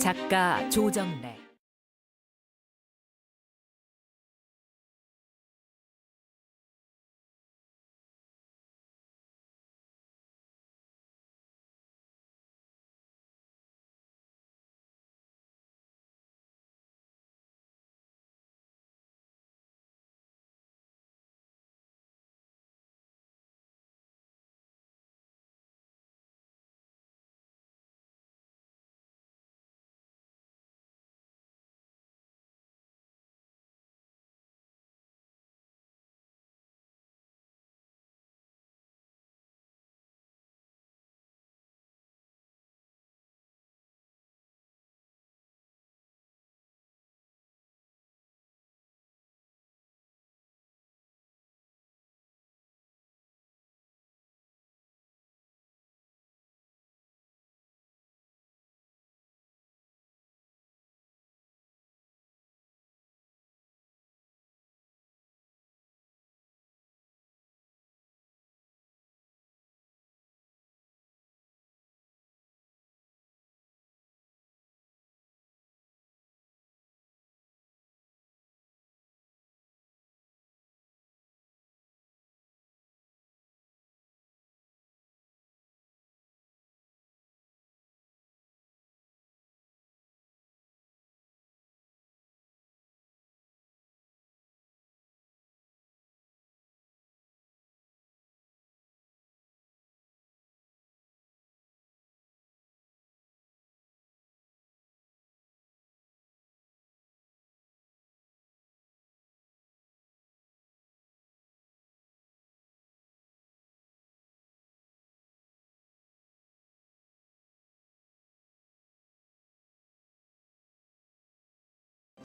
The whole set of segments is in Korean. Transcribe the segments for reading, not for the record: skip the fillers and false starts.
작가 조정래.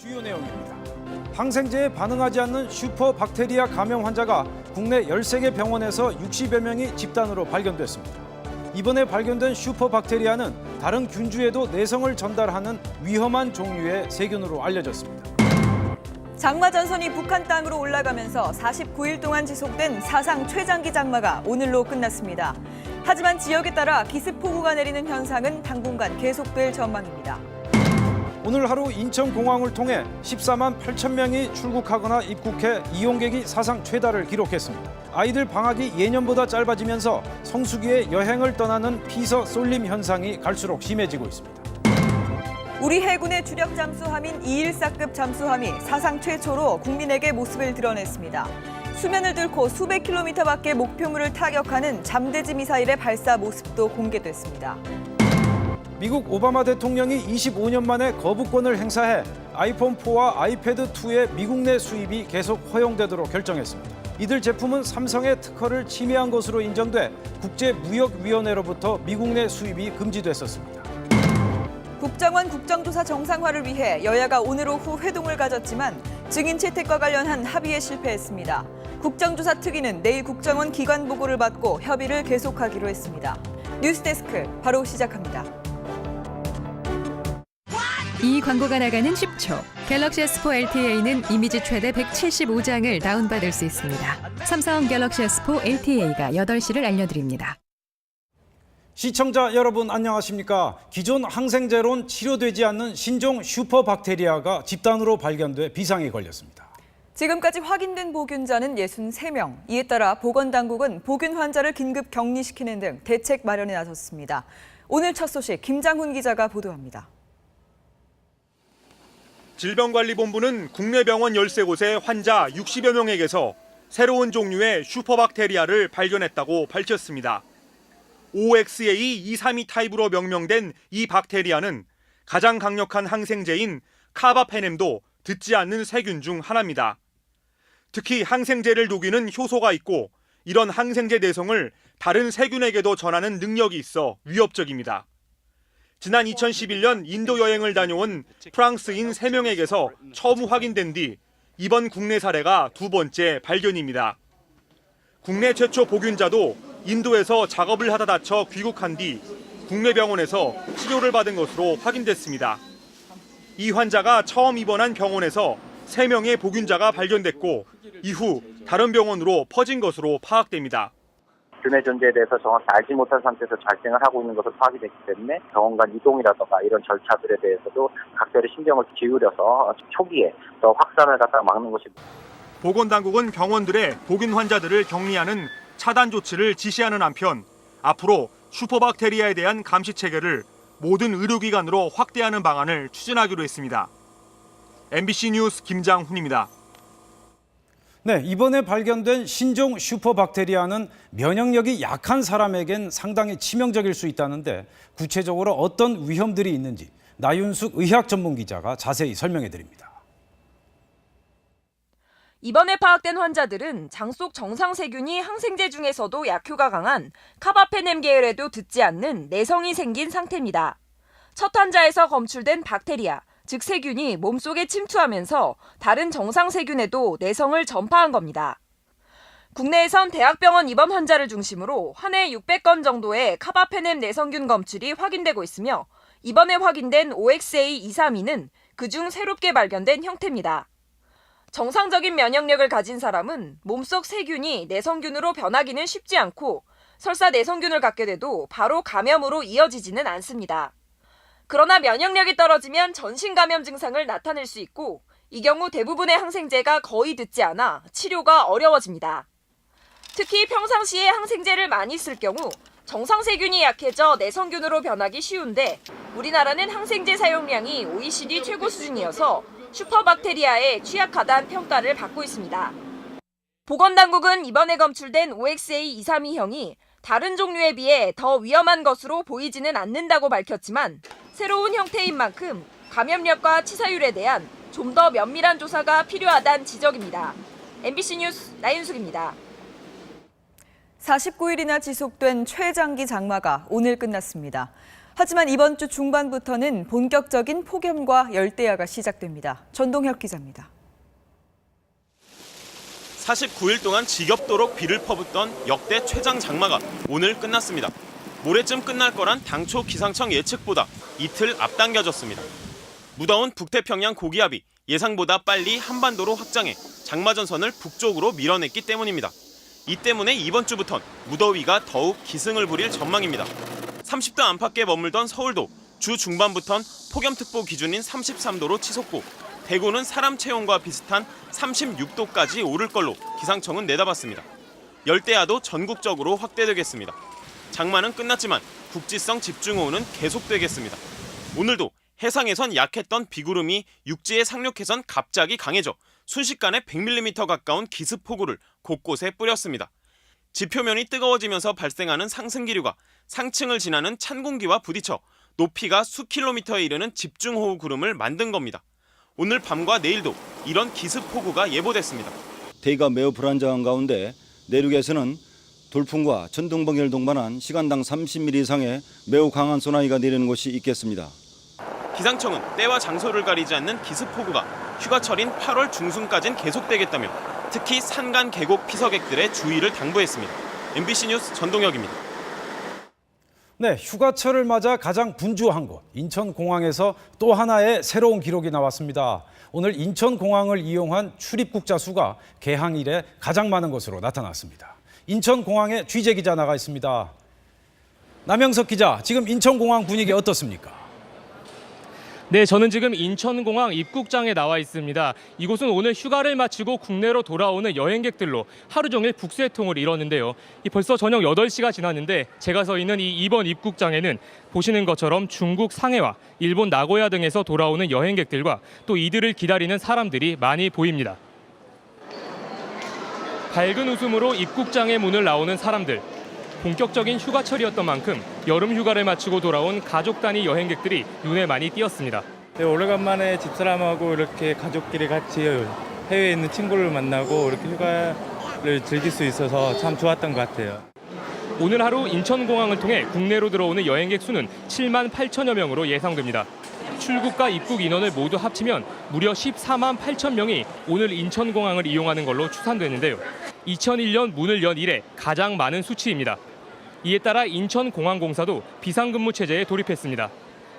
주요 내용입니다. 항생제에 반응하지 않는 슈퍼박테리아 감염 환자가 국내 13개 병원에서 60여 명이 집단으로 발견됐습니다. 이번에 발견된 슈퍼박테리아는 다른 균주에도 내성을 전달하는 위험한 종류의 세균으로 알려졌습니다. 장마 전선이 북한 땅으로 올라가면서 49일 동안 지속된 사상 최장기 장마가 오늘로 끝났습니다. 하지만 지역에 따라 기습폭우가 내리는 현상은 당분간 계속될 전망입니다. 오늘 하루 인천공항을 통해 14만 8천 명이 출국하거나 입국해 이용객이 사상 최다를 기록했습니다. 아이들 방학이 예년보다 짧아지면서 성수기에 여행을 떠나는 피서 쏠림 현상이 갈수록 심해지고 있습니다. 우리 해군의 주력 잠수함인 214급 잠수함이 사상 최초로 국민에게 모습을 드러냈습니다. 수면을 뚫고 수백 킬로미터 밖의 목표물을 타격하는 잠대지 미사일의 발사 모습도 공개됐습니다. 미국 오바마 대통령이 25년 만에 거부권을 행사해 아이폰4와 아이패드2의 미국 내 수입이 계속 허용되도록 결정했습니다. 이들 제품은 삼성의 특허를 침해한 것으로 인정돼 국제무역위원회로부터 미국 내 수입이 금지됐었습니다. 국정원 국정조사 정상화를 위해 여야가 오늘 오후 회동을 가졌지만 증인 채택과 관련한 합의에 실패했습니다. 국정조사 특위는 내일 국정원 기관 보고를 받고 협의를 계속하기로 했습니다. 뉴스데스크 바로 시작합니다. 이 광고가 나가는 10초. 갤럭시 S4 LTE는 이미지 최대 175장을 다운받을 수 있습니다. 삼성 갤럭시 S4 LTE가 8시를 알려드립니다. 시청자 여러분 안녕하십니까? 기존 항생제로는 치료되지 않는 신종 슈퍼박테리아가 집단으로 발견돼 비상에 걸렸습니다. 지금까지 확인된 보균자는 63명. 이에 따라 보건당국은 보균 환자를 긴급 격리시키는 등 대책 마련에 나섰습니다. 오늘 첫 소식 김장훈 기자가 보도합니다. 질병관리본부는 국내 병원 13곳의 환자 60여 명에게서 새로운 종류의 슈퍼박테리아를 발견했다고 밝혔습니다. OXA232 타입으로 명명된 이 박테리아는 가장 강력한 항생제인 카바페넴도 듣지 않는 세균 중 하나입니다. 특히 항생제를 녹이는 효소가 있고 이런 항생제 내성을 다른 세균에게도 전하는 능력이 있어 위협적입니다. 지난 2011년 인도 여행을 다녀온 프랑스인 3명에게서 처음 확인된 뒤 이번 국내 사례가 두 번째 발견입니다. 국내 최초 보균자도 인도에서 작업을 하다 다쳐 귀국한 뒤 국내 병원에서 치료를 받은 것으로 확인됐습니다. 이 환자가 처음 입원한 병원에서 3명의 보균자가 발견됐고 이후 다른 병원으로 퍼진 것으로 파악됩니다. 균의 존재에 대해서 정확히 알지 못한 상태에서 발생을 하고 있는 것을 파악이 됐기 때문에 병원 간 이동이라든가 이런 절차들에 대해서도 각별히 신경을 기울여서 초기에 더 확산을 갖다가 막는 것이. 보건당국은 병원들의 보균 환자들을 격리하는 차단 조치를 지시하는 한편 앞으로 슈퍼박테리아에 대한 감시 체계를 모든 의료기관으로 확대하는 방안을 추진하기로 했습니다. MBC 뉴스 김장훈입니다. 네, 이번에 발견된 신종 슈퍼박테리아는 면역력이 약한 사람에겐 상당히 치명적일 수 있다는데 구체적으로 어떤 위험들이 있는지 나윤숙 의학 전문 기자가 자세히 설명해 드립니다. 이번에 파악된 환자들은 장 속 정상세균이 항생제 중에서도 약효가 강한 카바페넴 계열에도 듣지 않는 내성이 생긴 상태입니다. 첫 환자에서 검출된 박테리아, 즉 세균이 몸속에 침투하면서 다른 정상세균에도 내성을 전파한 겁니다. 국내에선 대학병원 입원 환자를 중심으로 한 해 600건 정도의 카바페넴 내성균 검출이 확인되고 있으며 이번에 확인된 OXA232는 그중 새롭게 발견된 형태입니다. 정상적인 면역력을 가진 사람은 몸속 세균이 내성균으로 변하기는 쉽지 않고 설사 내성균을 갖게 돼도 바로 감염으로 이어지지는 않습니다. 그러나 면역력이 떨어지면 전신 감염 증상을 나타낼 수 있고 이 경우 대부분의 항생제가 거의 듣지 않아 치료가 어려워집니다. 특히 평상시에 항생제를 많이 쓸 경우 정상세균이 약해져 내성균으로 변하기 쉬운데 우리나라는 항생제 사용량이 OECD 최고 수준이어서 슈퍼박테리아에 취약하다는 평가를 받고 있습니다. 보건당국은 이번에 검출된 OXA232형이 다른 종류에 비해 더 위험한 것으로 보이지는 않는다고 밝혔지만 새로운 형태인 만큼 감염력과 치사율에 대한 좀 더 면밀한 조사가 필요하다는 지적입니다. MBC 뉴스 나윤숙입니다. 49일이나 지속된 최장기 장마가 오늘 끝났습니다. 하지만 이번 주 중반부터는 본격적인 폭염과 열대야가 시작됩니다. 전동혁 기자입니다. 49일 동안 지겹도록 비를 퍼붓던 역대 최장 장마가 오늘 끝났습니다. 모레쯤 끝날 거란 당초 기상청 예측보다 이틀 앞당겨졌습니다. 무더운 북태평양 고기압이 예상보다 빨리 한반도로 확장해 장마 전선을 북쪽으로 밀어냈기 때문입니다. 이 때문에 이번 주부턴 무더위가 더욱 기승을 부릴 전망입니다. 30도 안팎에 머물던 서울도 주 중반부턴 폭염특보 기준인 33도로 치솟고 대구는 사람 체온과 비슷한 36도까지 오를 걸로 기상청은 내다봤습니다. 열대야도 전국적으로 확대되겠습니다. 장마는 끝났지만 국지성 집중호우는 계속되겠습니다. 오늘도 해상에선 약했던 비구름이 육지에 상륙해선 갑자기 강해져 순식간에 100mm 가까운 기습폭우를 곳곳에 뿌렸습니다. 지표면이 뜨거워지면서 발생하는 상승기류가 상층을 지나는 찬 공기와 부딪혀 높이가 수킬로미터에 이르는 집중호우 구름을 만든 겁니다. 오늘 밤과 내일도 이런 기습폭우가 예보됐습니다. 대기가 매우 불안정한 가운데 내륙에서는 돌풍과 천둥번개를 동반한 시간당 30mm 이상의 매우 강한 소나기가 내리는 곳이 있겠습니다. 기상청은 때와 장소를 가리지 않는 기습폭우가 휴가철인 8월 중순까지는 계속되겠다며 특히 산간 계곡 피서객들의 주의를 당부했습니다. MBC 뉴스 전동혁입니다. 네, 휴가철을 맞아 가장 분주한 곳 인천공항에서 또 하나의 새로운 기록이 나왔습니다. 오늘 인천공항을 이용한 출입국자 수가 개항 이래 가장 많은 것으로 나타났습니다. 인천공항에 취재 기자 나가 있습니다. 남영석 기자, 지금 인천공항 분위기 어떻습니까? 네, 저는 지금 인천공항 입국장에 나와 있습니다. 이곳은 오늘 휴가를 마치고 국내로 돌아오는 여행객들로 하루 종일 북새통을 이뤘는데요. 벌써 저녁 8시가 지났는데 제가 서 있는 이번 입국장에는 보시는 것처럼 중국 상해와 일본 나고야 등에서 돌아오는 여행객들과 또 이들을 기다리는 사람들이 많이 보입니다. 밝은 웃음으로 입국장의 문을 나오는 사람들. 본격적인 휴가철이었던 만큼 여름 휴가를 마치고 돌아온 가족 단위 여행객들이 눈에 많이 띄었습니다. 네, 오래간만에 집사람하고 이렇게 가족끼리 같이 해외에 있는 친구를 만나고 이렇게 휴가를 즐길 수 있어서 참 좋았던 것 같아요. 오늘 하루 인천공항을 통해 국내로 들어오는 여행객 수는 7만 8천여 명으로 예상됩니다. 출국과 입국 인원을 모두 합치면 무려 14만 8천 명이 오늘 인천공항을 이용하는 걸로 추산되는데요. 2001년 문을 연 이래 가장 많은 수치입니다. 이에 따라 인천공항공사도 비상근무 체제에 돌입했습니다.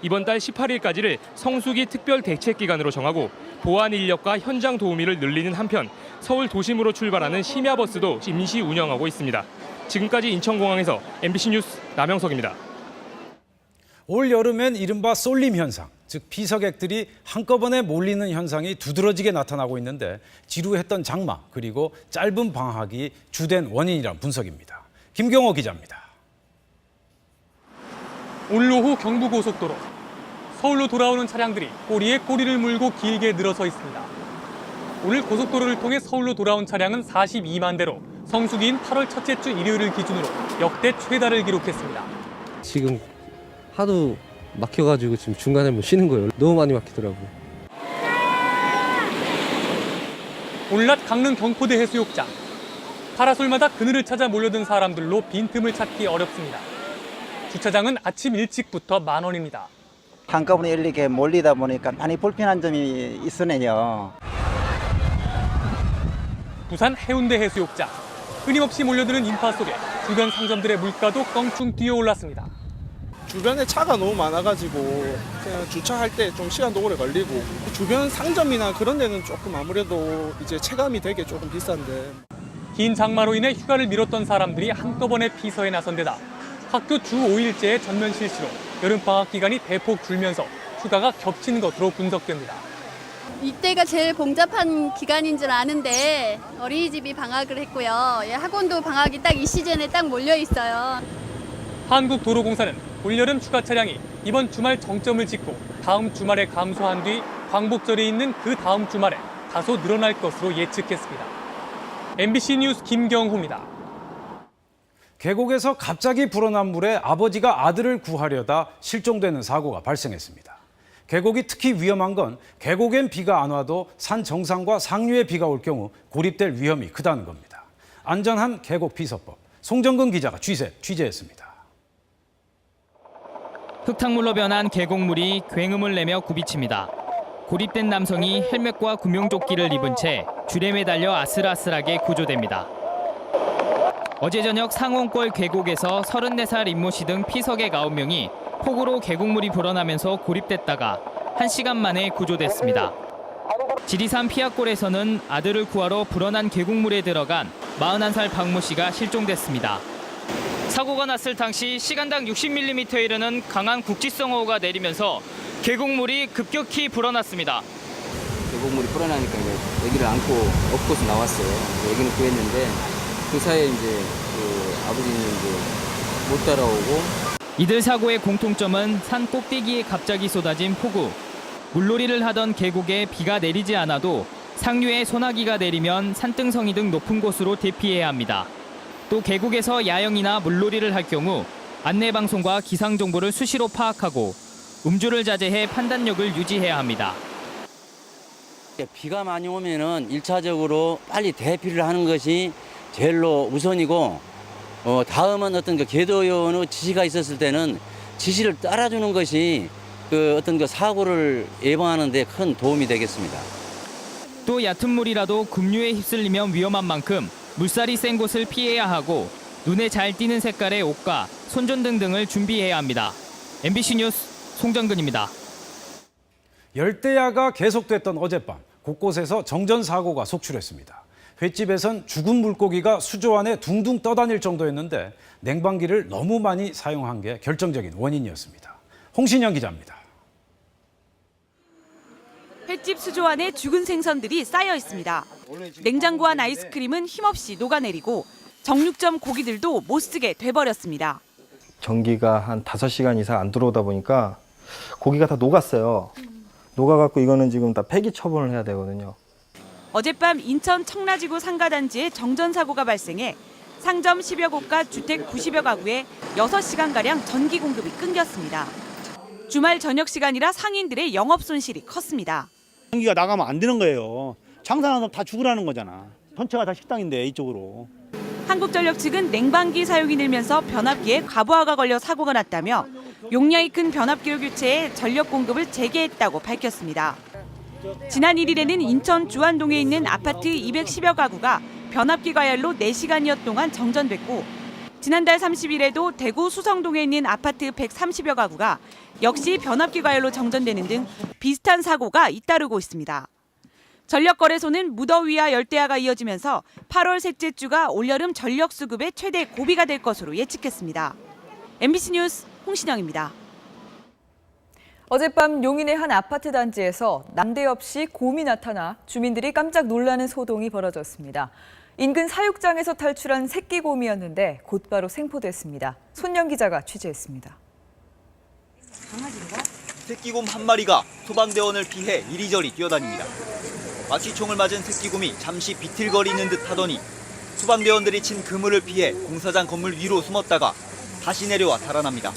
이번 달 18일까지를 성수기 특별대책기간으로 정하고 보안 인력과 현장 도우미를 늘리는 한편 서울 도심으로 출발하는 심야버스도 임시 운영하고 있습니다. 지금까지 인천공항에서 MBC 뉴스 남영석입니다. 올 여름엔 이른바 쏠림 현상, 즉 피서객들이 한꺼번에 몰리는 현상이 두드러지게 나타나고 있는데 지루했던 장마 그리고 짧은 방학이 주된 원인이란 분석입니다. 김경호 기자입니다. 오늘 오후 경부고속도로. 서울로 돌아오는 차량들이 꼬리에 꼬리를 물고 길게 늘어서 있습니다. 오늘 고속도로를 통해 서울로 돌아온 차량은 42만 대로 성수기인 8월 첫째 주 일요일을 기준으로 역대 최다를 기록했습니다. 지금 하도 막혀가지고 지금 중간에 뭐 쉬는 거예요. 너무 많이 막히더라고요. 오늘 낮 강릉 경포대 해수욕장. 파라솔마다 그늘을 찾아 몰려든 사람들로 빈틈을 찾기 어렵습니다. 주차장은 아침 일찍부터 만원입니다. 한꺼번에 이렇게 몰리다 보니까 많이 불편한 점이 있으네요. 부산 해운대 해수욕장. 끊임없이 몰려드는 인파 속에 주변 상점들의 물가도 껑충 뛰어올랐습니다. 주변에 차가 너무 많아가지고 그냥 주차할 때 좀 시간도 오래 걸리고 주변 상점이나 그런 데는 조금 아무래도 이제 체감이 되게 조금 비싼데. 긴 장마로 인해 휴가를 미뤘던 사람들이 한꺼번에 피서에 나선 데다 학교 주 5일제의 전면 실시로 여름방학 기간이 대폭 줄면서 휴가가 겹친 것으로 분석됩니다. 이때가 제일 복잡한 기간인 줄 아는데 어린이집이 방학을 했고요. 학원도 방학이 딱 이 시즌에 딱 몰려 있어요. 한국도로공사는 올여름 휴가 차량이 이번 주말 정점을 찍고 다음 주말에 감소한 뒤 광복절이 있는 그 다음 주말에 다소 늘어날 것으로 예측했습니다. MBC 뉴스 김경호입니다. 계곡에서 갑자기 불어난 물에 아버지가 아들을 구하려다 실종되는 사고가 발생했습니다. 계곡이 특히 위험한 건 계곡엔 비가 안 와도 산 정상과 상류에 비가 올 경우 고립될 위험이 크다는 겁니다. 안전한 계곡 피서법, 송정근 기자가 취재했습니다. 흙탕물로 변한 계곡물이 굉음을 내며 굽이칩니다. 고립된 남성이 헬멧과 구명조끼를 입은 채 줄에 매달려 아슬아슬하게 구조됩니다. 어제 저녁 상온골 계곡에서 34살 임모 씨 등 피서객 9명이 폭우로 계곡물이 불어나면서 고립됐다가 1시간 만에 구조됐습니다. 지리산 피악골에서는 아들을 구하러 불어난 계곡물에 들어간 41살 박모 씨가 실종됐습니다. 사고가 났을 당시 시간당 60mm에 이르는 강한 국지성호우가 내리면서 계곡물이 급격히 불어났습니다. 계곡물이 불어나니까 이제 아기를 안고 업고서 나왔어요. 아기는 구했는데 그 사이에 이제 아버지는 이제 못 따라오고. 이들 사고의 공통점은 산 꼭대기에 갑자기 쏟아진 폭우. 물놀이를 하던 계곡에 비가 내리지 않아도 상류에 소나기가 내리면 산등성이 등 높은 곳으로 대피해야 합니다. 또 계곡에서 야영이나 물놀이를 할 경우 안내방송과 기상정보를 수시로 파악하고 음주를 자제해 판단력을 유지해야 합니다. 비가 많이 오면은 1차적으로 빨리 대피를 하는 것이 제일로 우선이고 다음은 어떤 그 궤도요원의 지시가 있었을 때는 지시를 따라주는 것이 그 어떤 그 사고를 예방하는 데 큰 도움이 되겠습니다. 또 얕은 물이라도 급류에 휩쓸리면 위험한 만큼 물살이 센 곳을 피해야 하고 눈에 잘 띄는 색깔의 옷과 손전등 등을 준비해야 합니다. MBC 뉴스 송정근입니다. 열대야가 계속됐던 어젯밤 곳곳에서 정전사고가 속출했습니다. 횟집에선 죽은 물고기가 수조 안에 둥둥 떠다닐 정도였는데 냉방기를 너무 많이 사용한 게 결정적인 원인이었습니다. 홍신영 기자입니다. 횟집 수조 안에 죽은 생선들이 쌓여 있습니다. 냉장고 안 아이스크림은 힘없이 녹아내리고 정육점 고기들도 못 쓰게 돼버렸습니다. 전기가 한 5시간 이상 안 들어오다 보니까 고기가 다 녹았어요. 녹아갖고 이거는 지금 다 폐기 처분을 해야 되거든요. 어젯밤 인천 청라지구 상가단지에 정전사고가 발생해 상점 10여 곳과 주택 90여 가구에 6시간가량 전기 공급이 끊겼습니다. 주말 저녁 시간이라 상인들의 영업 손실이 컸습니다. 전기가 나가면 안 되는 거예요. 장사하는 사람 다 죽으라는 거잖아. 전체가 다 식당인데 이쪽으로. 한국전력 측은 냉방기 사용이 늘면서 변압기에 과부하가 걸려 사고가 났다며 용량이 큰 변압기로 교체해 전력 공급을 재개했다고 밝혔습니다. 지난 1일에는 인천 주안동에 있는 아파트 210여 가구가 변압기 과열로 4시간여 동안 정전됐고 지난달 30일에도 대구 수성동에 있는 아파트 130여 가구가 역시 변압기 과열로 정전되는 등 비슷한 사고가 잇따르고 있습니다. 전력거래소는 무더위와 열대야가 이어지면서 8월 셋째 주가 올여름 전력 수급의 최대 고비가 될 것으로 예측했습니다. MBC 뉴스 홍신영입니다. 어젯밤 용인의 한 아파트 단지에서 난데없이 곰이 나타나 주민들이 깜짝 놀라는 소동이 벌어졌습니다. 인근 사육장에서 탈출한 새끼곰이었는데 곧바로 생포됐습니다. 손영 기자가 취재했습니다. 새끼곰 한 마리가 소방대원을 피해 이리저리 뛰어다닙니다. 마취 총을 맞은 새끼곰이 잠시 비틀거리는 듯 하더니 소방대원들이 친 그물을 피해 공사장 건물 위로 숨었다가 다시 내려와 달아납니다.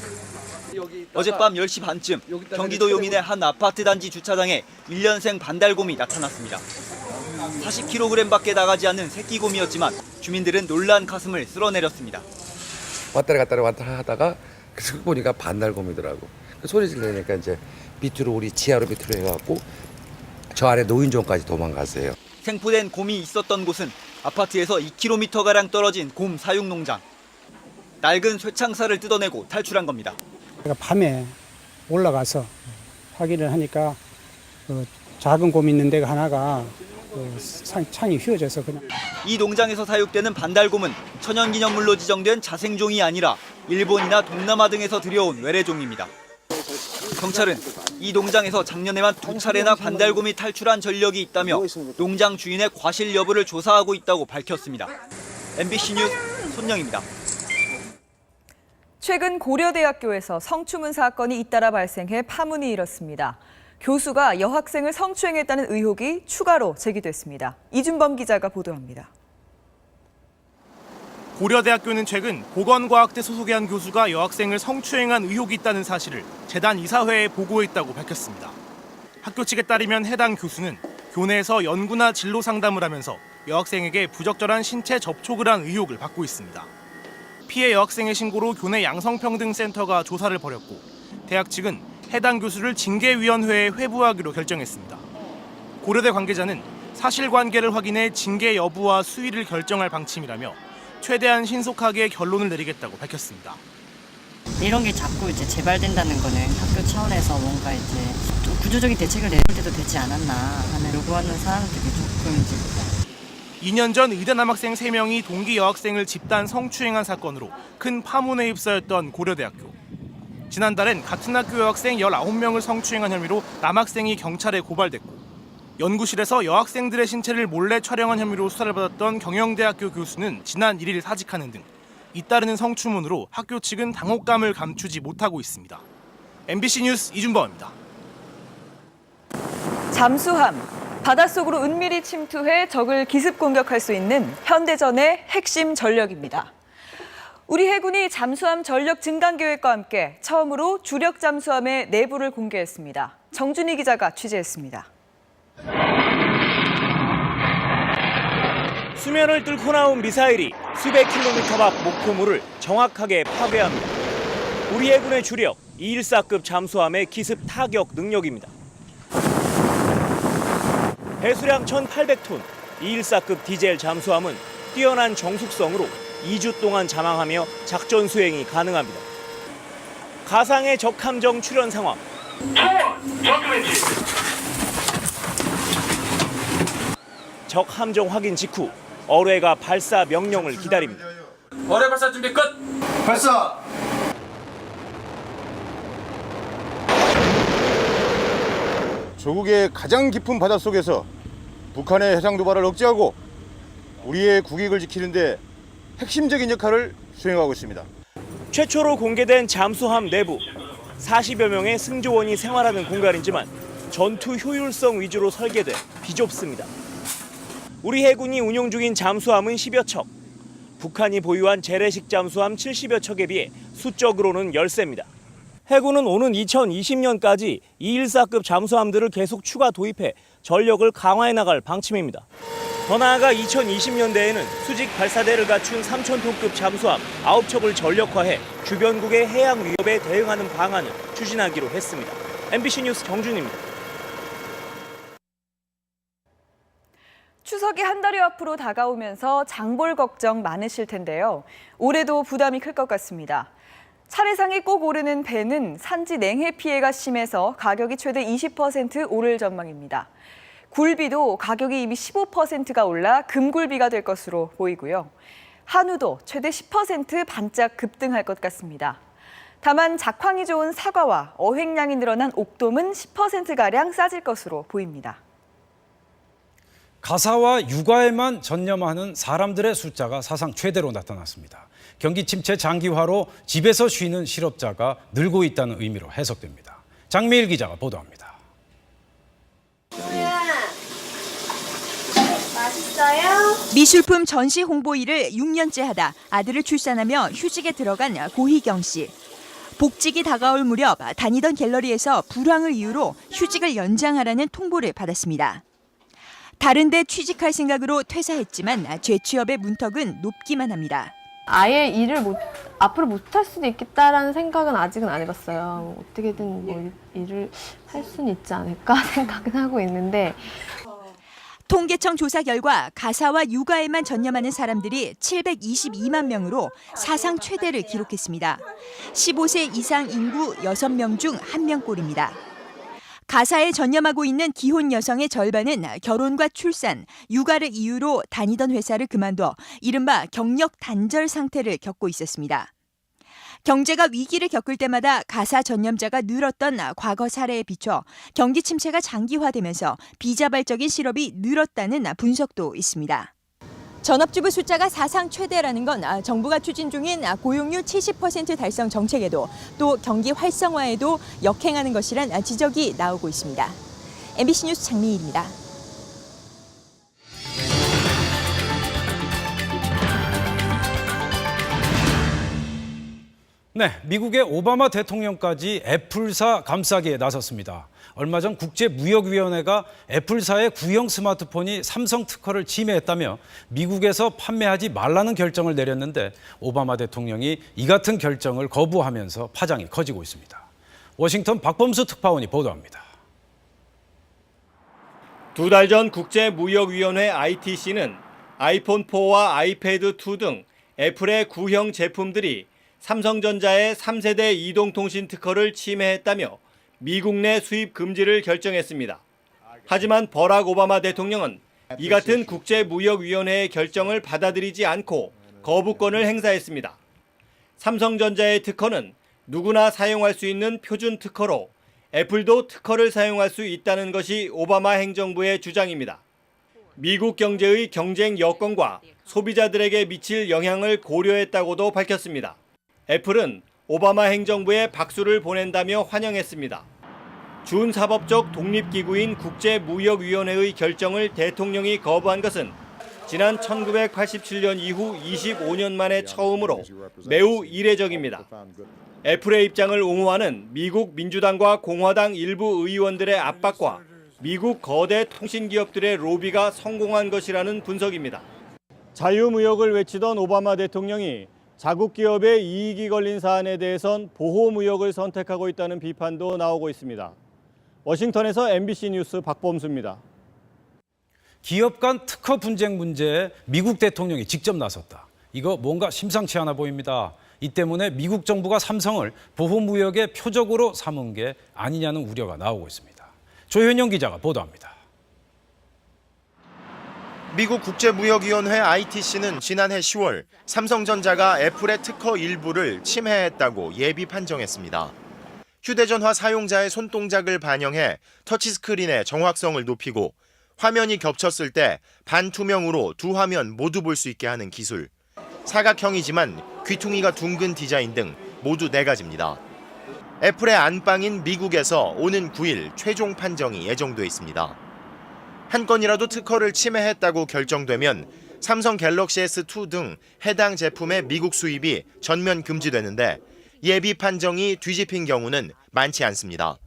어젯밤 10시 반쯤 경기도 용인의 한 아파트 단지 주차장에 1년생 반달곰이 나타났습니다. 40kg밖에 나가지 않는 새끼곰이었지만 주민들은 놀란 가슴을 쓸어내렸습니다. 왔다리 갔다리 하다가 그 보니까 반달곰이더라고. 그 소리 지르니까 이제 밑으로 우리 지하로 밑으로 해갖고 저 아래 노인정까지 도망갔어요. 생포된 곰이 있었던 곳은 아파트에서 2km가량 떨어진 곰 사육농장. 낡은 쇠창살을 뜯어내고 탈출한 겁니다. 제가 밤에 올라가서 확인을 하니까 작은 곰이 있는 데가 하나가 창이 휘어져서 그냥. 이 농장에서 사육되는 반달곰은 천연기념물로 지정된 자생종이 아니라 일본이나 동남아 등에서 들여온 외래종입니다. 경찰은 이 농장에서 작년에만 2차례나 반달곰이 탈출한 전력이 있다며 농장 주인의 과실 여부를 조사하고 있다고 밝혔습니다. MBC 뉴스 손영입니다. 최근 고려대학교에서 성추문 사건이 잇따라 발생해 파문이 일었습니다. 교수가 여학생을 성추행했다는 의혹이 추가로 제기됐습니다. 이준범 기자가 보도합니다. 고려대학교는 최근 보건과학대 소속의 한 교수가 여학생을 성추행한 의혹이 있다는 사실을 재단 이사회에 보고했다고 밝혔습니다. 학교 측에 따르면 해당 교수는 교내에서 연구나 진로 상담을 하면서 여학생에게 부적절한 신체 접촉을 한 의혹을 받고 있습니다. 피해 여학생의 신고로 교내 양성평등센터가 조사를 벌였고 대학 측은 해당 교수를 징계위원회에 회부하기로 결정했습니다. 고려대 관계자는 사실관계를 확인해 징계 여부와 수위를 결정할 방침이라며 최대한 신속하게 결론을 내리겠다고 밝혔습니다. 이런 게 자꾸 이제 재발된다는 거는 학교 차원에서 뭔가 이제 좀 구조적인 대책을 내릴 때도 되지 않았나 하는 요구하는 사람들이 조금 이제. 2년 전 의대 남학생 3명이 동기 여학생을 집단 성추행한 사건으로 큰 파문에 휩싸였던 고려대학교. 지난달엔 같은 학교 여학생 19명을 성추행한 혐의로 남학생이 경찰에 고발됐고 연구실에서 여학생들의 신체를 몰래 촬영한 혐의로 수사를 받았던 경영대학교 교수는 지난 1일 사직하는 등 잇따르는 성추문으로 학교 측은 당혹감을 감추지 못하고 있습니다. MBC 뉴스 이준범입니다. 잠수함. 바닷속으로 은밀히 침투해 적을 기습 공격할 수 있는 현대전의 핵심 전력입니다. 우리 해군이 잠수함 전력 증강 계획과 함께 처음으로 주력 잠수함의 내부를 공개했습니다. 정준희 기자가 취재했습니다. 수면을 뚫고 나온 미사일이 수백 킬로미터 밖 목표물을 정확하게 파괴합니다. 우리 해군의 주력 214급 잠수함의 기습 타격 능력입니다. 배수량 1,800톤 214급 디젤 잠수함은 뛰어난 정숙성으로 2주 동안 잠항하며 작전 수행이 가능합니다. 가상의 적함정 출현 상황. 적 함정 확인 직후 어뢰가 발사 명령을 기다립니다. 어뢰 발사 준비 끝! 발사! 조국의 가장 깊은 바닷속에서 북한의 해상 도발을 억제하고 우리의 국익을 지키는 데 핵심적인 역할을 수행하고 있습니다. 최초로 공개된 잠수함 내부. 40여 명의 승조원이 생활하는 공간이지만 전투 효율성 위주로 설계돼 비좁습니다. 우리 해군이 운용 중인 잠수함은 10여 척. 북한이 보유한 재래식 잠수함 70여 척에 비해 수적으로는 열세입니다. 해군은 오는 2020년까지 214급 잠수함들을 계속 추가 도입해 전력을 강화해 나갈 방침입니다. 더 나아가 2020년대에는 수직 발사대를 갖춘 3,000톤급 잠수함 9척을 전력화해 주변국의 해양 위협에 대응하는 방안을 추진하기로 했습니다. MBC 뉴스 정준입니다. 추석이 한 달여 앞으로 다가오면서 장볼 걱정 많으실 텐데요. 올해도 부담이 클 것 같습니다. 차례상이 꼭 오르는 배는 산지 냉해 피해가 심해서 가격이 최대 20% 오를 전망입니다. 굴비도 가격이 이미 15%가 올라 금굴비가 될 것으로 보이고요. 한우도 최대 10% 반짝 급등할 것 같습니다. 다만 작황이 좋은 사과와 어획량이 늘어난 옥돔은 10%가량 싸질 것으로 보입니다. 가사와 육아에만 전념하는 사람들의 숫자가 사상 최대로 나타났습니다. 경기 침체 장기화로 집에서 쉬는 실업자가 늘고 있다는 의미로 해석됩니다. 장미일 기자가 보도합니다. 맛있어요? 미술품 전시 홍보 일을 6년째 하다 아들을 출산하며 휴직에 들어간 고희경 씨. 복직이 다가올 무렵 다니던 갤러리에서 불황을 이유로 휴직을 연장하라는 통보를 받았습니다. 다른 데 취직할 생각으로 퇴사했지만 재취업의 문턱은 높기만 합니다. 아예 일을 앞으로 못할 수도 있겠다라는 생각은 아직은 안 해봤어요. 어떻게든 뭐 일을 할 수는 있지 않을까 생각은 하고 있는데. 통계청 조사 결과 가사와 육아에만 전념하는 사람들이 722만 명으로 사상 최대를 기록했습니다. 15세 이상 인구 6명 중 1명꼴입니다. 가사에 전념하고 있는 기혼 여성의 절반은 결혼과 출산, 육아를 이유로 다니던 회사를 그만둬 이른바 경력 단절 상태를 겪고 있었습니다. 경제가 위기를 겪을 때마다 가사 전념자가 늘었던 과거 사례에 비춰 경기 침체가 장기화되면서 비자발적인 실업이 늘었다는 분석도 있습니다. 전업주부 숫자가 사상 최대라는 건 정부가 추진 중인 고용률 70% 달성 정책에도 또 경기 활성화에도 역행하는 것이란 지적이 나오고 있습니다. MBC 뉴스 장미일입니다. 네, 미국의 오바마 대통령까지 애플사 감싸기에 나섰습니다. 얼마 전 국제무역위원회가 애플사의 구형 스마트폰이 삼성 특허를 침해했다며 미국에서 판매하지 말라는 결정을 내렸는데 오바마 대통령이 이 같은 결정을 거부하면서 파장이 커지고 있습니다. 워싱턴 박범수 특파원이 보도합니다. 2달 전 국제무역위원회 ITC는 아이폰 4와 아이패드 2 등 애플의 구형 제품들이 삼성전자의 3세대 이동통신 특허를 침해했다며 미국 내 수입 금지를 결정했습니다. 하지만 버락 오바마 대통령은 이 같은 국제무역위원회의 결정을 받아들이지 않고 거부권을 행사했습니다. 삼성전자의 특허는 누구나 사용할 수 있는 표준 특허로 애플도 특허를 사용할 수 있다는 것이 오바마 행정부의 주장입니다. 미국 경제의 경쟁 여건과 소비자들에게 미칠 영향을 고려했다고도 밝혔습니다. 애플은 오바마 행정부에 박수를 보낸다며 환영했습니다. 준사법적 독립기구인 국제무역위원회의 결정을 대통령이 거부한 것은 지난 1987년 이후 25년 만에 처음으로 매우 이례적입니다. 애플의 입장을 옹호하는 미국 민주당과 공화당 일부 의원들의 압박과 미국 거대 통신기업들의 로비가 성공한 것이라는 분석입니다. 자유무역을 외치던 오바마 대통령이 자국 기업의 이익이 걸린 사안에 대해선 보호무역을 선택하고 있다는 비판도 나오고 있습니다. 워싱턴에서 MBC 뉴스 박범수입니다. 기업 간 특허 분쟁 문제에 미국 대통령이 직접 나섰다. 이거 뭔가 심상치 않아 보입니다. 이 때문에 미국 정부가 삼성을 보호무역의 표적으로 삼은 게 아니냐는 우려가 나오고 있습니다. 조현영 기자가 보도합니다. 미국 국제무역위원회 ITC는 지난해 10월 삼성전자가 애플의 특허 일부를 침해했다고 예비 판정했습니다. 휴대전화 사용자의 손동작을 반영해 터치스크린의 정확성을 높이고 화면이 겹쳤을 때 반투명으로 두 화면 모두 볼 수 있게 하는 기술, 사각형이지만 귀퉁이가 둥근 디자인 등 모두 4가지입니다. 애플의 안방인 미국에서 오는 9일 최종 판정이 예정돼 있습니다. 한 건이라도 특허를 침해했다고 결정되면 삼성 갤럭시 S2 등 해당 제품의 미국 수입이 전면 금지되는데 예비 판정이 뒤집힌 경우는 많지 않습니다.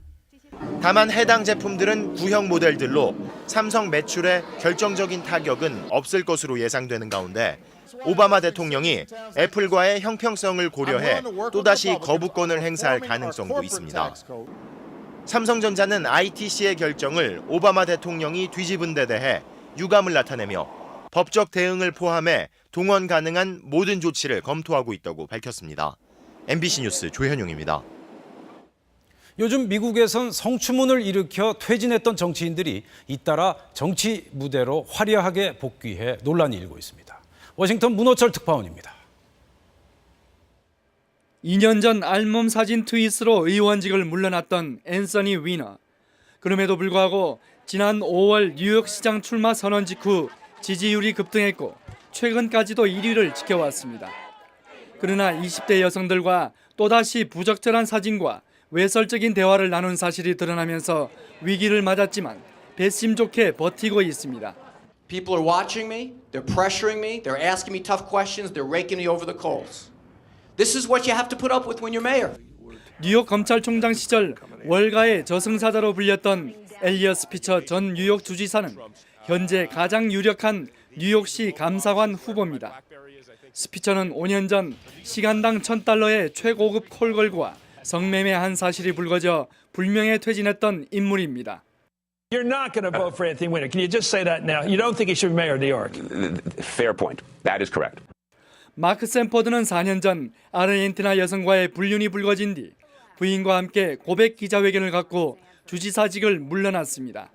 다만 해당 제품들은 구형 모델들로 삼성 매출에 결정적인 타격은 없을 것으로 예상되는 가운데 오바마 대통령이 애플과의 형평성을 고려해 또다시 거부권을 행사할 가능성도 있습니다. 삼성전자는 ITC의 결정을 오바마 대통령이 뒤집은 데 대해 유감을 나타내며 법적 대응을 포함해 동원 가능한 모든 조치를 검토하고 있다고 밝혔습니다. MBC 뉴스 조현용입니다. 요즘 미국에선 성추문을 일으켜 퇴진했던 정치인들이 잇따라 정치 무대로 화려하게 복귀해 논란이 일고 있습니다. 워싱턴 문호철 특파원입니다. 2년 전 알몸 사진 트윗으로 의원직을 물러났던 앤서니 위너. 그럼에도 불구하고 지난 5월 뉴욕시장 출마 선언 직후 지지율이 급등했고 최근까지도 1위를 지켜왔습니다. 그러나 20대 여성들과 또다시 부적절한 사진과 외설적인 대화를 나눈 사실이 드러나면서 위기를 맞았지만 배심 좋게 버티고 있습니다. People are watching me, they're pressuring me, they're asking me tough questions, they're raking me over the coals. This is what you have to put up with when you're mayor. 뉴욕 검찰총장 시절 월가의 저승사자로 불렸던 엘리어스 피처 전 뉴욕 주지사는 현재 가장 유력한 뉴욕시 감사관 후보입니다. 스피처는 5년 전 시간당 $1,000의 최고급 콜걸과 성매매한 사실이 불거져 불명예 퇴진했던 인물입니다. You're not going to vote for Anthony Weiner. Can you just say that now? You don't think he should be mayor of New York? Fair point. That is correct. 마크 샌퍼드는 4년 전 아르헨티나 여성과의 불륜이 불거진 뒤 부인과 함께 고백 기자회견을 갖고 주지사직을 물러났습니다.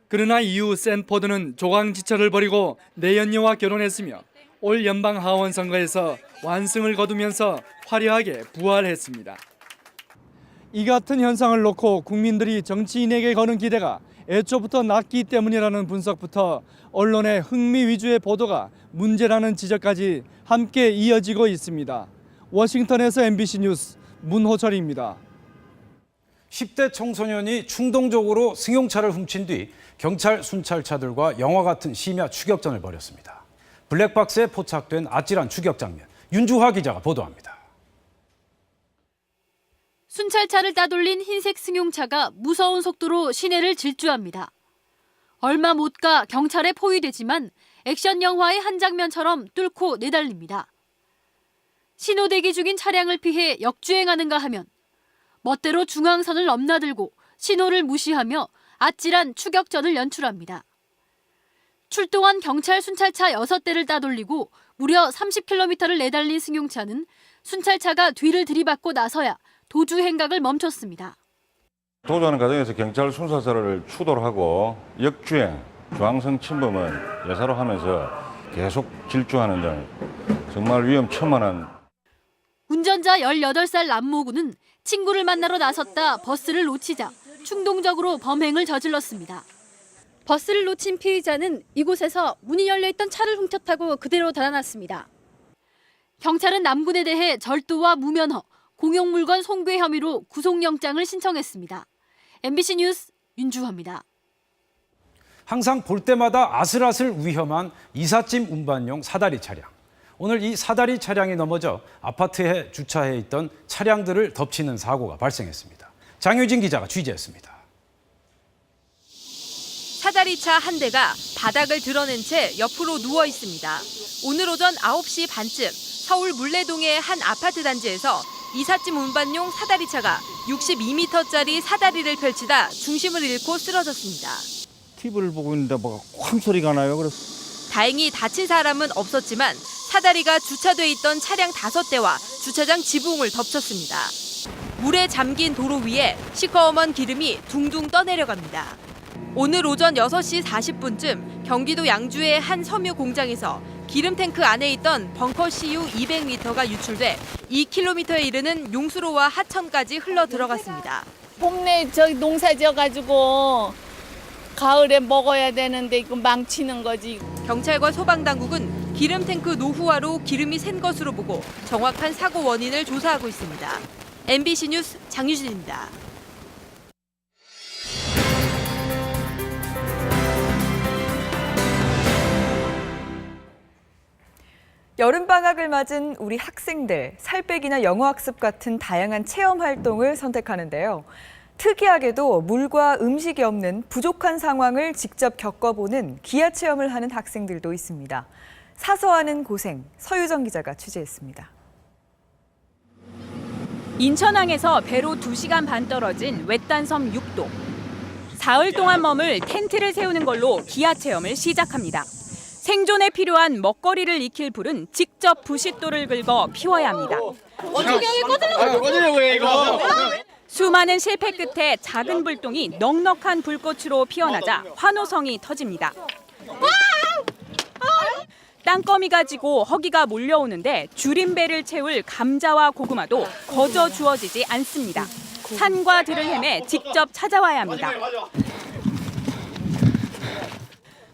그러나 이후 샌퍼드는 조강지처를 벌이고 내연녀와 결혼했으며 올 연방 하원 선거에서 완승을 거두면서 화려하게 부활했습니다. 이 같은 현상을 놓고 국민들이 정치인에게 거는 기대가 애초부터 낮기 때문이라는 분석부터 언론의 흥미 위주의 보도가 문제라는 지적까지 함께 이어지고 있습니다. 워싱턴에서 MBC 뉴스 문호철입니다. 10대 청소년이 충동적으로 승용차를 훔친 뒤 경찰 순찰차들과 영화 같은 심야 추격전을 벌였습니다. 블랙박스에 포착된 아찔한 추격 장면, 윤주화 기자가 보도합니다. 순찰차를 따돌린 흰색 승용차가 무서운 속도로 시내를 질주합니다. 얼마 못 가 경찰에 포위되지만 액션 영화의 한 장면처럼 뚫고 내달립니다. 신호대기 중인 차량을 피해 역주행하는가 하면 멋대로 중앙선을 넘나들고 신호를 무시하며 아찔한 추격전을 연출합니다. 출동한 경찰 순찰차 6대를 따돌리고 무려 30km를 내달린 승용차는 순찰차가 뒤를 들이받고 나서야 도주 행각을 멈췄습니다. 도주하는 과정에서 경찰 순찰차를 추돌하고 역주행, 중앙선 침범을 예사로 하면서 계속 질주하는 등 정말 위험천만한. 운전자 18살 남모군은 친구를 만나러 나섰다 버스를 놓치자 충동적으로 범행을 저질렀습니다. 버스를 놓친 피의자는 이곳에서 문이 열려있던 차를 훔쳤다고 그대로 달아났습니다. 경찰은 남군에 대해 절도와 무면허, 공용물건 손괴 혐의로 구속영장을 신청했습니다. MBC 뉴스 윤주화입니다. 항상 볼 때마다 아슬아슬 위험한 이삿짐 운반용 사다리 차량. 오늘 이 사다리 차량이 넘어져 아파트에 주차해 있던 차량들을 덮치는 사고가 발생했습니다. 장유진 기자가 취재했습니다. 사다리차 한 대가 바닥을 드러낸 채 옆으로 누워 있습니다. 오늘 오전 9시 반쯤 서울 물레동의 한 아파트 단지에서 이삿짐 운반용 사다리차가 62m짜리 사다리를 펼치다 중심을 잃고 쓰러졌습니다. TV를 보고 있는데 뭐 쾅 소리가 나요. 그래서 다행히 다친 사람은 없었지만 사다리가 주차돼 있던 차량 5대와 주차장 지붕을 덮쳤습니다. 물에 잠긴 도로 위에 시커먼 기름이 둥둥 떠내려갑니다. 오늘 오전 6시 40분쯤 경기도 양주의 한 섬유 공장에서 기름 탱크 안에 있던 벙커 CU 200리터가 유출돼 2km에 이르는 용수로와 하천까지 흘러 들어갔습니다. 봄내 저기 농사 지어가지고 가을에 먹어야 되는데 이거 망치는 거지. 경찰과 소방당국은 기름 탱크 노후화로 기름이 샌 것으로 보고 정확한 사고 원인을 조사하고 있습니다. MBC 뉴스 장유진입니다. 여름방학을 맞은 우리 학생들, 살 빼기나 영어 학습 같은 다양한 체험 활동을 선택하는데요. 특이하게도 물과 음식이 없는 부족한 상황을 직접 겪어보는 기아 체험을 하는 학생들도 있습니다. 사서 하는 고생, 서유정 기자가 취재했습니다. 인천항에서 배로 2시간 반 떨어진 외딴섬 6도. 사흘 동안 머물 텐트를 세우는 걸로 기아 체험을 시작합니다. 생존에 필요한 먹거리를 익힐 불은 직접 부싯돌을 긁어 피워야 합니다. 어떻게 꺼지려고 해 이거. 수많은 실패 끝에 작은 불똥이 넉넉한 불꽃으로 피어나자 환호성이 터집니다. 땅거미가 지고 허기가 몰려오는데 줄임배를 채울 감자와 고구마도 거저 주어지지 않습니다. 산과 들을 헤매 직접 찾아와야 합니다.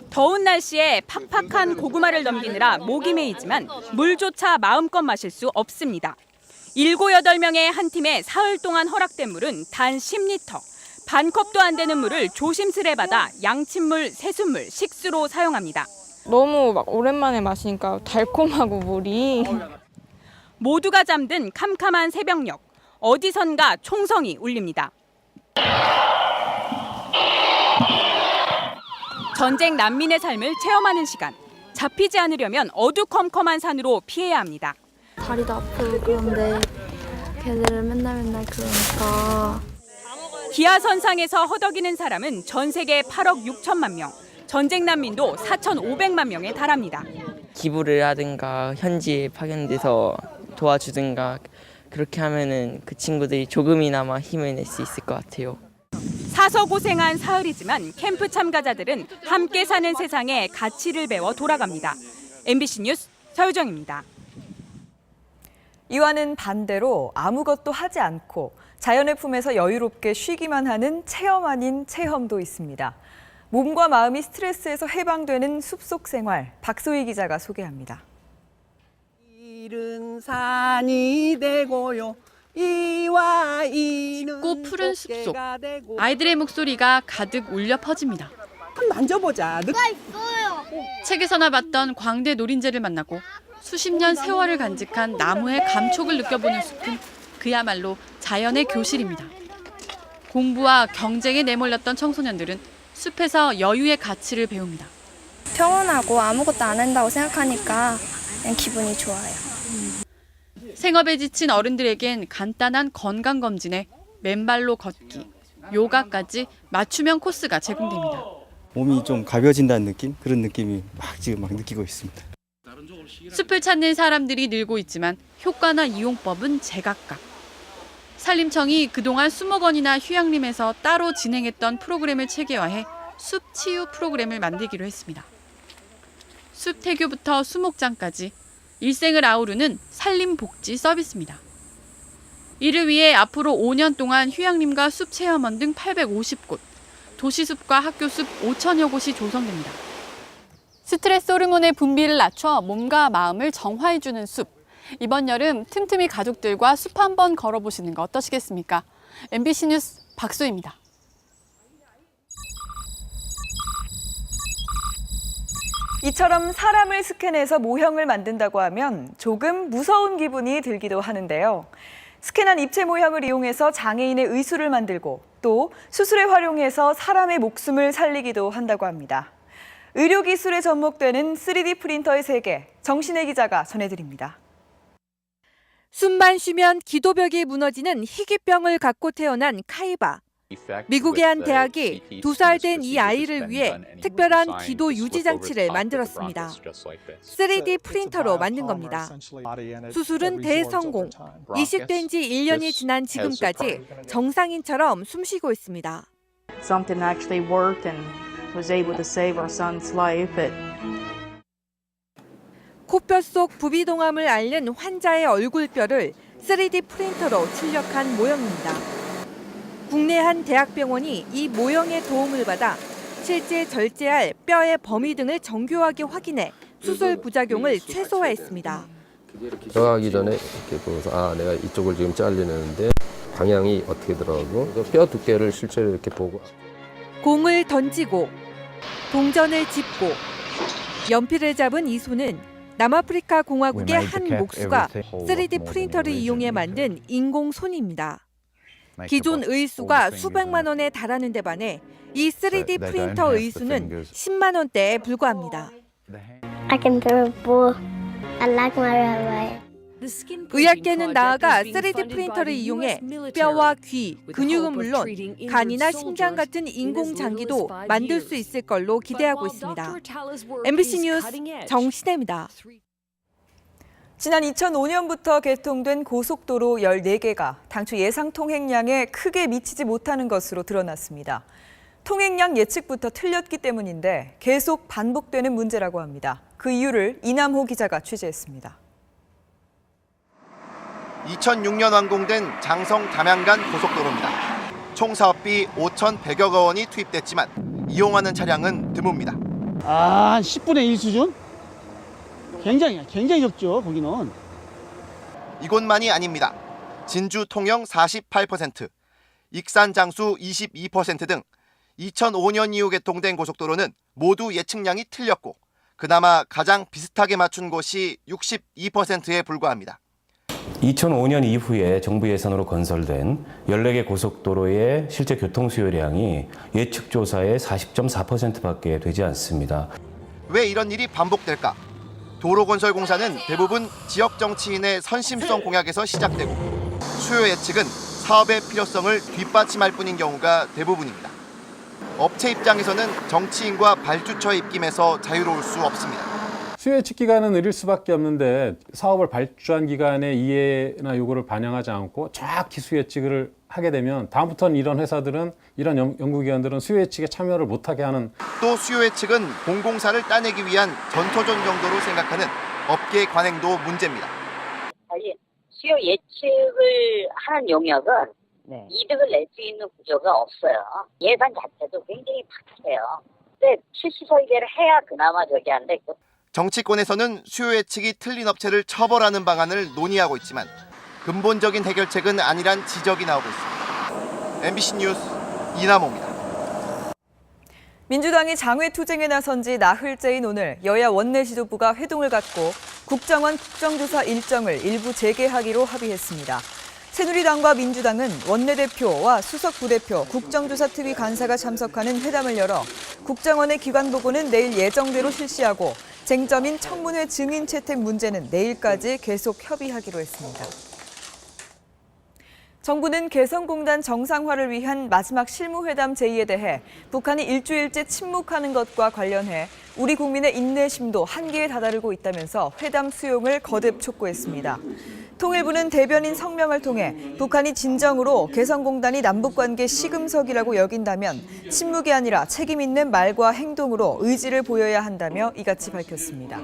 더운 날씨에 팍팍한 고구마를 넘기느라 목이 메이지만 물조차 마음껏 마실 수 없습니다. 7, 8명의 한 팀에 사흘 동안 허락된 물은 단 10리터. 반컵도 안 되는 물을 조심스레 받아 양침물, 세숫물, 식수로 사용합니다. 너무 막 오랜만에 마시니까 달콤하고 물이. 모두가 잠든 캄캄한 새벽녘. 어디선가 총성이 울립니다. 전쟁 난민의 삶을 체험하는 시간. 잡히지 않으려면 어두컴컴한 산으로 피해야 합니다. 다리도 아프고 그런데 걔들은 맨날 그러니까. 기아선상에서 허덕이는 사람은 전 세계 8억 6천만 명. 전쟁 난민도 4,500만 명에 달합니다. 기부를 하든가 현지에 파견돼서 도와주든가 그렇게 하면은 그 친구들이 조금이나마 힘을 낼 수 있을 것 같아요. 사서 고생한 사흘이지만 캠프 참가자들은 함께 사는 세상에 가치를 배워 돌아갑니다. MBC 뉴스 서유정입니다. 이와는 반대로 아무것도 하지 않고 자연의 품에서 여유롭게 쉬기만 하는 체험 아닌 체험도 있습니다. 몸과 마음이 스트레스에서 해방되는 숲속 생활, 박소희 기자가 소개합니다. 이른 산이 되고요. 이와 이는 좁고 푸른 숲속, 아이들의 목소리가 가득 울려 퍼집니다. 만져보자. 책에서나 봤던 광대 노린재를 만나고 수십 년 세월을 간직한 나무의 감촉을 느껴보는 숲은 그야말로 자연의 교실입니다. 공부와 경쟁에 내몰렸던 청소년들은 숲에서 여유의 가치를 배웁니다. 평온하고 아무것도 안 한다고 생각하니까 그냥 기분이 좋아요. 생업에 지친 어른들에겐 간단한 건강검진에 맨발로 걷기, 요가까지 맞춤형 코스가 제공됩니다. 몸이 좀 가벼워진다는 느낌? 그런 느낌이 지금 느끼고 있습니다. 숲을 찾는 사람들이 늘고 있지만 효과나 이용법은 제각각. 산림청이 그동안 수목원이나 휴양림에서 따로 진행했던 프로그램을 체계화해 숲 치유 프로그램을 만들기로 했습니다. 숲 태교부터 수목장까지 일생을 아우르는 산림복지 서비스입니다. 이를 위해 앞으로 5년 동안 휴양림과 숲 체험원 등 850곳, 도시숲과 학교숲 5천여 곳이 조성됩니다. 스트레스 호르몬의 분비를 낮춰 몸과 마음을 정화해주는 숲. 이번 여름 틈틈이 가족들과 숲 한번 걸어보시는 거 어떠시겠습니까? MBC 뉴스 박소희입니다. 이처럼 사람을 스캔해서 모형을 만든다고 하면 조금 무서운 기분이 들기도 하는데요. 스캔한 입체 모형을 이용해서 장애인의 의수를 만들고 또 수술에 활용해서 사람의 목숨을 살리기도 한다고 합니다. 의료기술에 접목되는 3D 프린터의 세계, 정신혜 기자가 전해드립니다. 숨만 쉬면 기도벽이 무너지는 희귀병을 갖고 태어난 카이바. 미국의 한 대학이 2살 된 이 아이를 위해 특별한 기도 유지 장치를 만들었습니다. 3D 프린터로 만든 겁니다. 수술은 대성공. 이식된 지 1년이 지난 지금까지 정상인처럼 숨쉬고 있습니다. Something actually worked and was able to save our son's life. 코뼈 속 부비동암을 앓는 환자의 얼굴뼈를 3D 프린터로 출력한 모형입니다. 국내 한 대학병원이 이 모형의 도움을 받아 실제 절제할 뼈의 범위 등을 정교하게 확인해 수술 부작용을 최소화했습니다. 들어가기 전에 이렇게 보면서 내가 이쪽을 지금 잘리는데 방향이 어떻게 들어가고 뼈 두께를 실제로 이렇게 보고 공을 던지고 동전을 짚고 연필을 잡은 이 손은 남아프리카 공화국의 한 목수가 3D 프린터를 이용해 만든 인공 손입니다. 기존 의수가 수백만 원에 달하는 데 반해 이 3D 프린터 의수는 10만 원대에 불과합니다. I can throw a ball. I like my railway. 의학계는 나아가 3D 프린터를 이용해 뼈와 귀, 근육은 물론 간이나 심장 같은 인공 장기도 만들 수 있을 걸로 기대하고 있습니다. MBC 뉴스 정신혜입니다. 지난 2005년부터 개통된 고속도로 14개가 당초 예상 통행량에 크게 미치지 못하는 것으로 드러났습니다. 통행량 예측부터 틀렸기 때문인데 계속 반복되는 문제라고 합니다. 그 이유를 이남호 기자가 취재했습니다. 2006년 완공된 장성 담양간 고속도로입니다. 총 사업비 5,100여 원이 투입됐지만 이용하는 차량은 드뭅니다. 한 10분의 1 수준? 굉장히 적죠, 거기는. 이곳만이 아닙니다. 진주 통영 48%, 익산 장수 22% 등 2005년 이후 개통된 고속도로는 모두 예측량이 틀렸고 그나마 가장 비슷하게 맞춘 곳이 62%에 불과합니다. 2005년 이후에 정부 예산으로 건설된 14개 고속도로의 실제 교통 수요량이 예측 조사의 40.4%밖에 되지 않습니다. 왜 이런 일이 반복될까? 도로건설공사는 대부분 지역 정치인의 선심성 공약에서 시작되고 수요 예측은 사업의 필요성을 뒷받침할 뿐인 경우가 대부분입니다. 업체 입장에서는 정치인과 발주처의 입김에서 자유로울 수 없습니다. 수요 예측 기간은 느릴 수밖에 없는데 사업을 발주한 기관의 이해나 요구를 반영하지 않고 정확히 수요 예측을 하게 되면 다음부터는 이런 회사들은 이런 연구기관들은 수요 예측에 참여를 못하게 하는. 또 수요 예측은 공공사를 따내기 위한 전초전 정도로 생각하는 업계 관행도 문제입니다. 사실 수요 예측을 하는 용역은 이득을 낼 수 있는 구조가 없어요. 예산 자체도 굉장히 박해요. 근데 실시 설계를 해야 그나마 저기 한데. 정치권에서는 수요 예측이 틀린 업체를 처벌하는 방안을 논의하고 있지만 근본적인 해결책은 아니란 지적이 나오고 있습니다. MBC 뉴스 이남호입니다. 민주당이 장외투쟁에 나선 지 나흘째인 오늘 여야 원내지도부가 회동을 갖고 국정원 국정조사 일정을 일부 재개하기로 합의했습니다. 새누리당과 민주당은 원내대표와 수석부대표, 국정조사특위 간사가 참석하는 회담을 열어 국정원의 기관보고는 내일 예정대로 실시하고 쟁점인 청문회 증인 채택 문제는 내일까지 계속 협의하기로 했습니다. 정부는 개성공단 정상화를 위한 마지막 실무회담 제의에 대해 북한이 일주일째 침묵하는 것과 관련해 우리 국민의 인내심도 한계에 다다르고 있다면서 회담 수용을 거듭 촉구했습니다. 통일부는 대변인 성명을 통해 북한이 진정으로 개성공단이 남북관계 시금석이라고 여긴다면 침묵이 아니라 책임 있는 말과 행동으로 의지를 보여야 한다며 이같이 밝혔습니다.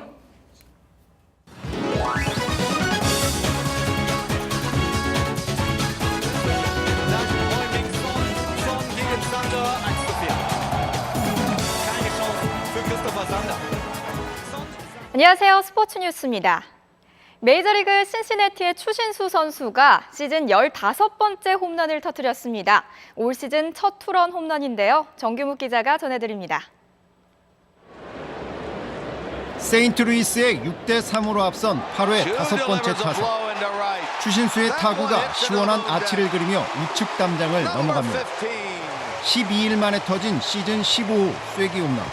안녕하세요. 스포츠 뉴스입니다. 메이저리그 신시내티의 추신수 선수가 시즌 15번째 홈런을 터뜨렸습니다. 올 시즌 첫 투런 홈런인데요. 정규묵 기자가 전해드립니다. 세인트루이스의 6대3으로 앞선 8회 5번째 타석. 추신수의 타구가 시원한 아치를 그리며 우측 담장을 넘어갑니다. 12일 만에 터진 시즌 15호 쐐기 홈런.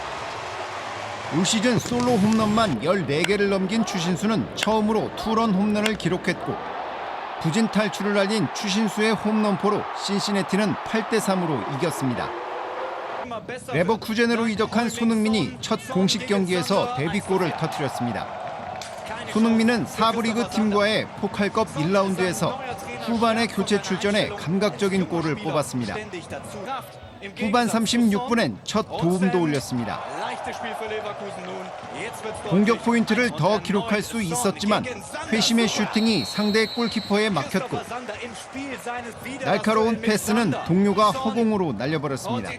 올 시즌 솔로 홈런만 14개를 넘긴 추신수는 처음으로 투런 홈런을 기록했고 부진 탈출을 알린 추신수의 홈런포로 신시내티는 8대3으로 이겼습니다. 레버쿠젠으로 이적한 손흥민이 첫 공식 경기에서 데뷔골을 터뜨렸습니다. 손흥민은 4부 리그 팀과의 포칼컵 1라운드에서 후반에 교체 출전해 감각적인 골을 뽑았습니다. 후반 36분엔 첫 도움도 올렸습니다. 공격 포인트를 더 기록할 수 있었지만 회심의 슈팅이 상대 골키퍼에 막혔고 날카로운 패스는 동료가 허공으로 날려버렸습니다.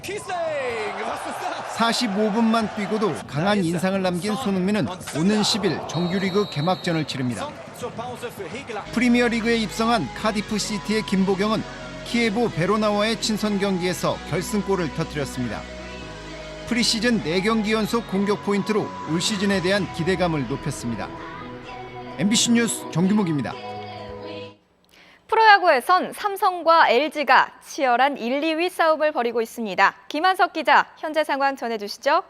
45분만 뛰고도 강한 인상을 남긴 손흥민은 오는 10일 정규리그 개막전을 치릅니다. 프리미어리그에 입성한 카디프 시티의 김보경은 키예브 베로나와의 친선 경기에서 결승골을 터뜨렸습니다. 프리시즌 4경기 연속 공격 포인트로 올 시즌에 대한 기대감을 높였습니다. MBC 뉴스 정규묵입니다. 프로야구에선 삼성과 LG가 치열한 1, 2위 싸움을 벌이고 있습니다. 김한석 기자, 현재 상황 전해주시죠.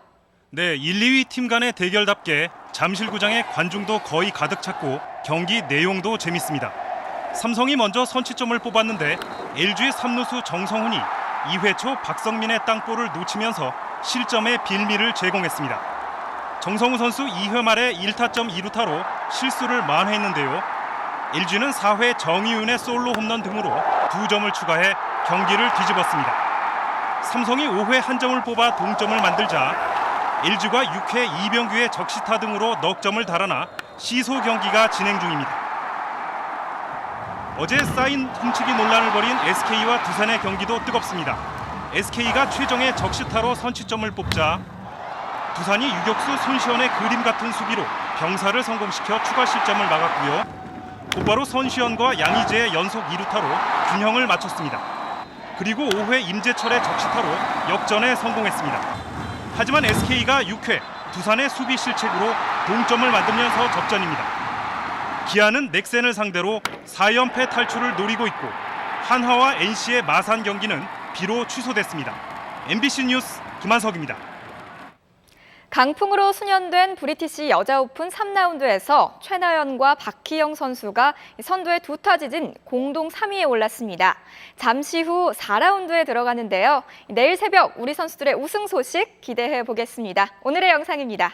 네, 1, 2위 팀 간의 대결답게 잠실구장의 관중도 거의 가득 찼고 경기 내용도 재밌습니다. 삼성이 먼저 선취점을 뽑았는데 LG의 3루수 정성훈이 2회 초 박성민의 땅볼을 놓치면서 실점의 빌미를 제공했습니다. 정성우 선수 2회 말에 1타점 2루타로 실수를 만회했는데요. LG는 4회 정의윤의 솔로 홈런 등으로 2점을 추가해 경기를 뒤집었습니다. 삼성이 5회 한 점을 뽑아 동점을 만들자 LG가 6회 이병규의 적시타 등으로 넉 점을 달아나 시소 경기가 진행 중입니다. 어제 사인 훔치기 논란을 벌인 SK와 두산의 경기도 뜨겁습니다. SK가 최정의 적시타로 선취점을 뽑자 두산이 유격수 손시현의 그림 같은 수비로 병사를 성공시켜 추가 실점을 막았고요. 곧바로 손시현과 양의재의 연속 2루타로 균형을 맞췄습니다. 그리고 5회 임재철의 적시타로 역전에 성공했습니다. 하지만 SK가 6회 두산의 수비 실책으로 동점을 만들면서 접전입니다. 기아는 넥센을 상대로 4연패 탈출을 노리고 있고 한화와 NC의 마산 경기는 비로 취소됐습니다. MBC 뉴스 김한석입니다. 강풍으로 수년된 브리티시 여자 오픈 3라운드에서 최나연과 박희영 선수가 선두에 2타 지진 공동 3위에 올랐습니다. 잠시 후 4라운드에 들어가는데요. 내일 새벽 우리 선수들의 우승 소식 기대해 보겠습니다. 오늘의 영상입니다.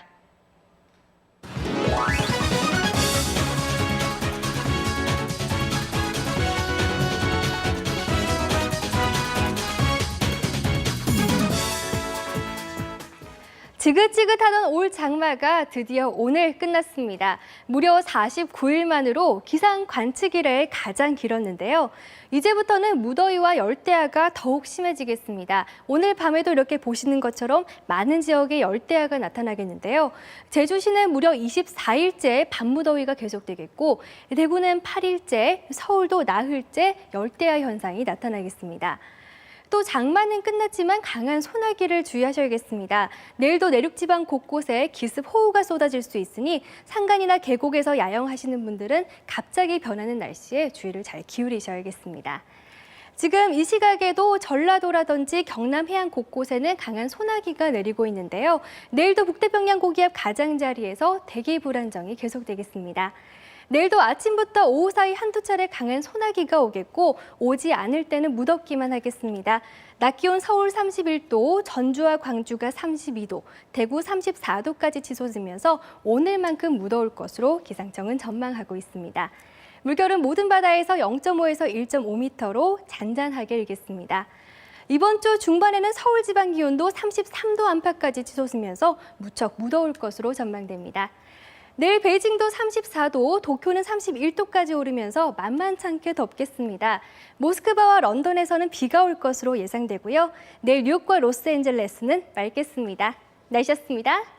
지긋지긋하던 올 장마가 드디어 오늘 끝났습니다. 무려 49일 만으로 기상 관측 이래 가장 길었는데요. 이제부터는 무더위와 열대야가 더욱 심해지겠습니다. 오늘 밤에도 이렇게 보시는 것처럼 많은 지역에 열대야가 나타나겠는데요. 제주시는 무려 24일째 밤무더위가 계속되겠고 대구는 8일째, 서울도 나흘째 열대야 현상이 나타나겠습니다. 또 장마는 끝났지만 강한 소나기를 주의하셔야겠습니다. 내일도 내륙지방 곳곳에 기습 호우가 쏟아질 수 있으니 산간이나 계곡에서 야영하시는 분들은 갑자기 변하는 날씨에 주의를 잘 기울이셔야겠습니다. 지금 이 시각에도 전라도라든지 경남 해안 곳곳에는 강한 소나기가 내리고 있는데요. 내일도 북태평양 고기압 가장자리에서 대기 불안정이 계속되겠습니다. 내일도 아침부터 오후 사이 한두 차례 강한 소나기가 오겠고 오지 않을 때는 무덥기만 하겠습니다. 낮 기온 서울 31도, 전주와 광주가 32도, 대구 34도까지 치솟으면서 오늘만큼 무더울 것으로 기상청은 전망하고 있습니다. 물결은 모든 바다에서 0.5에서 1.5m로 잔잔하게 일겠습니다. 이번 주 중반에는 서울 지방 기온도 33도 안팎까지 치솟으면서 무척 무더울 것으로 전망됩니다. 내일 베이징도 34도, 도쿄는 31도까지 오르면서 만만찮게 덥겠습니다. 모스크바와 런던에서는 비가 올 것으로 예상되고요. 내일 뉴욕과 로스앤젤레스는 맑겠습니다. 날씨였습니다.